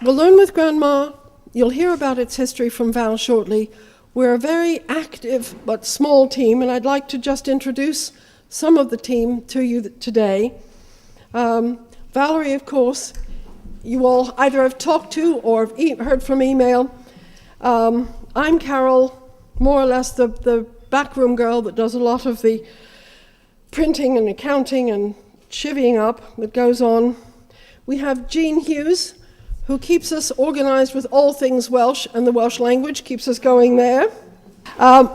Well, Learn with Grandma, you'll hear about its history from Val shortly. We're a very active but small team, and I'd like to just introduce some of the team to you today. Valerie, of course, you all either have talked to or have heard from email. I'm Carol, more or less the backroom girl that does a lot of the printing and accounting and chivying up that goes on. We have Jean Hughes, who keeps us organized with all things Welsh, and the Welsh language keeps us going there.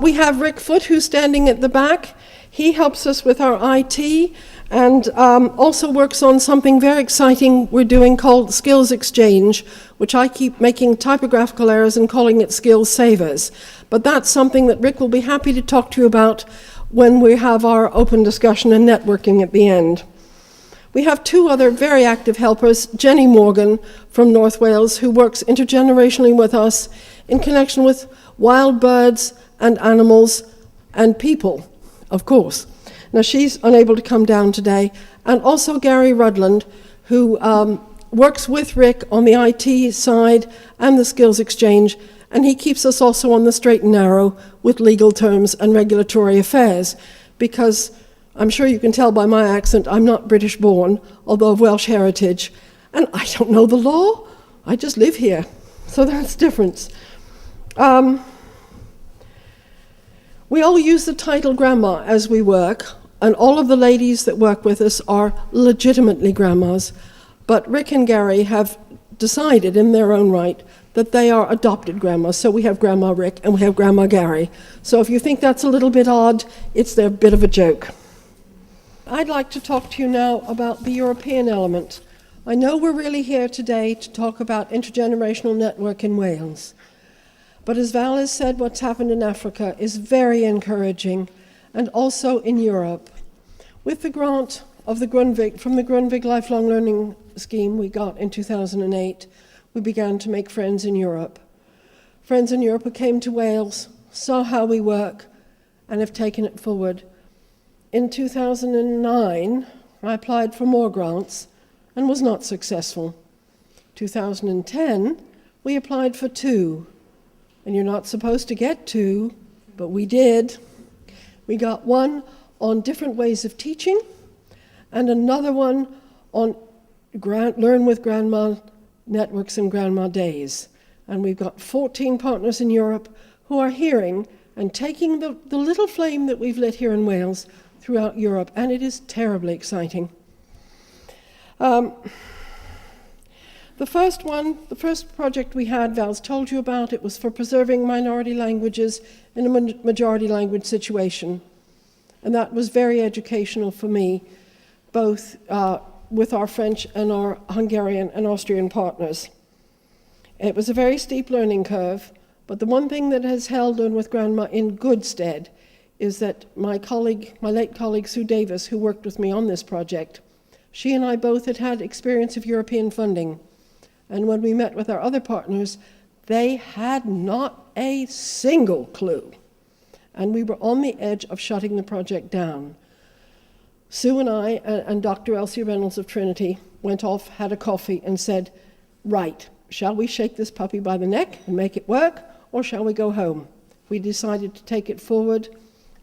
We have Rick Foote, who's standing at the back. He helps us with our IT and also works on something very exciting we're doing called Skills Exchange, which I keep making typographical errors and calling it Skills Savers. But that's something that Rick will be happy to talk to you about when we have our open discussion and networking at the end. We have two other very active helpers, Jenny Morgan from North Wales, who works intergenerationally with us in connection with wild birds and animals and people, of course. Now, she's unable to come down today. And also Gary Rudland, who works with Rick on the IT side and the skills exchange, and he keeps us also on the straight and narrow with legal terms and regulatory affairs, because I'm sure you can tell by my accent I'm not British born, although of Welsh heritage, and I don't know the law. I just live here, so that's difference. We all use the title grandma as we work, and all of the ladies that work with us are legitimately grandmas, but Rick and Gary have decided in their own right that they are adopted grandmas. So we have Grandma Rick and we have Grandma Gary. So if you think that's a little bit odd, it's a bit of a joke. I'd like to talk to you now about the European element. I know we're really here today to talk about intergenerational network in Wales. But as Val has said, what's happened in Africa is very encouraging, and also in Europe. With the grant of the Grundtvig, from the Grundtvig Lifelong Learning Scheme we got in 2008, we began to make friends in Europe. Friends in Europe who came to Wales, saw how we work, and have taken it forward. In 2009, I applied for more grants and was not successful. 2010, we applied for 2. And you're not supposed to get 2, but we did. We got one on different ways of teaching and another one on Learn with Grandma networks and Grandma Days. And we've got 14 partners in Europe who are hearing and taking the little flame that we've lit here in Wales throughout Europe, and it is terribly exciting. The first project we had, Val's told you about, it was for preserving minority languages in a majority language situation. And that was very educational for me, both with our French and our Hungarian and Austrian partners. It was a very steep learning curve, but the one thing that has held Learn with Grandma in good stead is that my late colleague Sue Davis, who worked with me on this project, she and I both had experience of European funding. And when we met with our other partners, they had not a single clue. And we were on the edge of shutting the project down. Sue and I and Dr. Elsie Reynolds of Trinity went off, had a coffee, and said, right, shall we shake this puppy by the neck and make it work, or shall we go home? We decided to take it forward,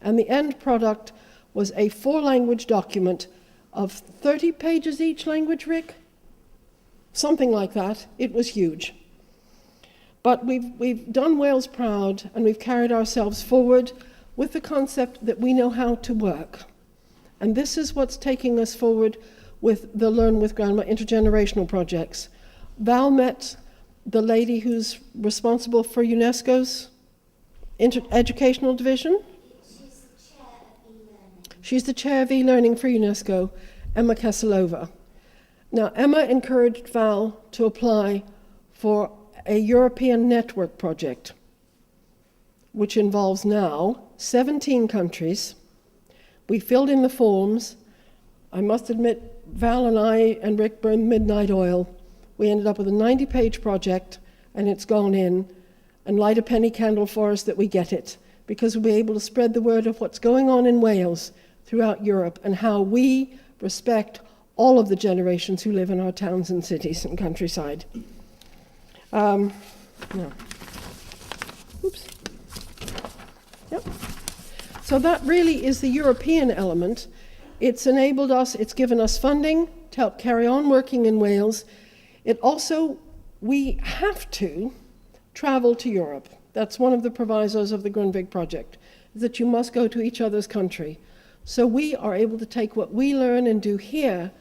and the end product was a 4-language document of 30 pages each language, Rick? Something like that. It was huge. But we've done Wales proud, and we've carried ourselves forward with the concept that we know how to work. And this is what's taking us forward with the Learn with Grandma intergenerational projects. Val met the lady who's responsible for UNESCO's educational division. She's the chair of e-learning for UNESCO, Emma Keselova. Now, Emma encouraged Val to apply for a European network project, which involves now 17 countries. We filled in the forms. I must admit, Val and I and Rick burned midnight oil. We ended up with a 90-page project, and it's gone in. And light a penny candle for us that we get it, because we'll be able to spread the word of what's going on in Wales throughout Europe and how we respect all of the generations who live in our towns and cities and countryside. No. Oops. Yep. So that really is the European element. It's enabled us, it's given us funding to help carry on working in Wales. It also, we have to travel to Europe. That's one of the provisos of the Wood-Gaige project, is that you must go to each other's country. So we are able to take what we learn and do here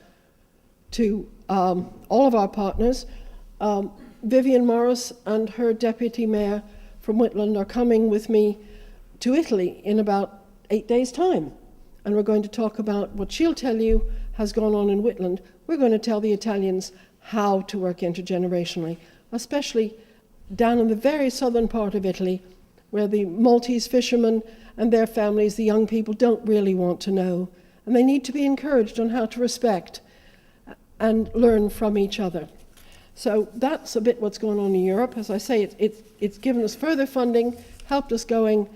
to all of our partners. Vivian Morris and her deputy mayor from Whitland are coming with me to Italy in about 8 days' time. And we're going to talk about what she'll tell you has gone on in Whitland. We're going to tell the Italians how to work intergenerationally, especially down in the very southern part of Italy, where the Maltese fishermen and their families, the young people, don't really want to know. And they need to be encouraged on how to respect and learn from each other. So that's a bit what's going on in Europe. As I say, it's given us further funding, helped us going,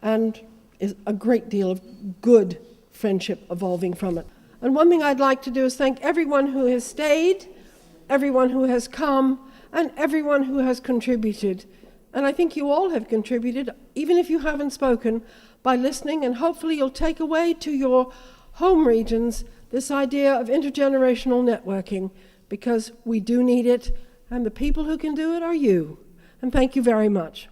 and is a great deal of good friendship evolving from it. And one thing I'd like to do is thank everyone who has stayed, everyone who has come, and everyone who has contributed. And I think you all have contributed, even if you haven't spoken, by listening, and hopefully you'll take away to your home regions this idea of intergenerational networking, because we do need it, and the people who can do it are you. And thank you very much.